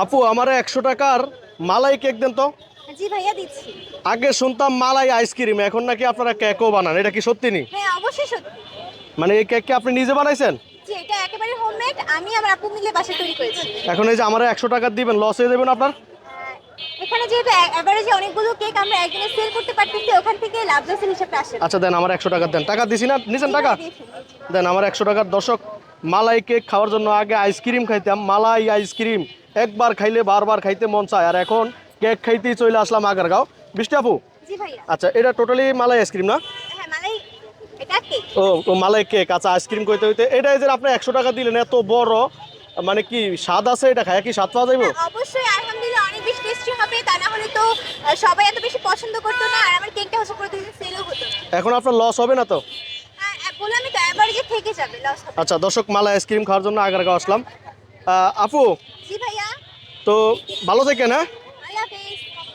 আপু আমারে 100 টাকার মালাই কেক দেন তো। জি ভাইয়া দিচ্ছি। আগে শুনতাম মালাই আইসক্রিম, এখন নাকি আপনারা কেকও বানান, এটা কি সত্যি নি? হ্যাঁ অবশ্যই সত্যি। মানে এই কেক কি আপনি নিজে বানাইছেন? জি এটা একেবারে হোমমেড, আমি আমার আপু মিলে বাসায় তৈরি করেছি। এখন এই যে আমার 100 টাকা দিবেন, লস হয়ে যাবেন আপনার। এখানে যেহেতু এভারেজে অনেকগুলো কেক আমরা একদিনে সেল করতে পারতেছি, ওখান থেকে লাভ লসের হিসাবটা আসে না। আচ্ছা দেন আমার 100 টাকা দেন, টাকা দিছি না, নিছেন জি টাকা ভাইয়া দিয়েছি। দেন আমার 100 টাকার। দর্শক, মালাই কেক খাওয়ার জন্য আগে আইসক্রিম খাইতাম, মালাই আইসক্রিম একবার খাইলে বারবার খাইতে মন চায়, আর এখন কেক খাইতেই চলে আসলাম আগারগাঁও। বৃষ্টি আপু, জি ভাইয়া। আচ্ছা এটা টোটালি মালাই আইসক্রিম না? হ্যাঁ মালাই, এটা কেক। ও ও মালাই কেক, আচ্ছা আইসক্রিম কইতে হইতে এটাই যে আপনি 100 টাকা দিলেন এত বড়, মানে কি স্বাদ আছে, এটা খায় কি স্বাদ পাওয়া যাইব? হ্যাঁ অবশ্যই, আলহামদুলিল্লাহ অনেক বেশি টেস্টি হবে, তা না হলে তো সবাই এত বেশি পছন্দ করতো না, আর আমার কেকটা হচ্ছে প্রতিদিন সেলও হতো না। এখন আপনার লস হবে না তো? বললামই তো এভারেজে থেকে যাবে, লস হবে না। আচ্ছা দর্শক, মালাই আইসক্রিম খাওয়ার জন্য আগারগাঁও আসলাম। আপু, জি ভাইয়া। তো ভালো থাকেন, হ্যাঁ।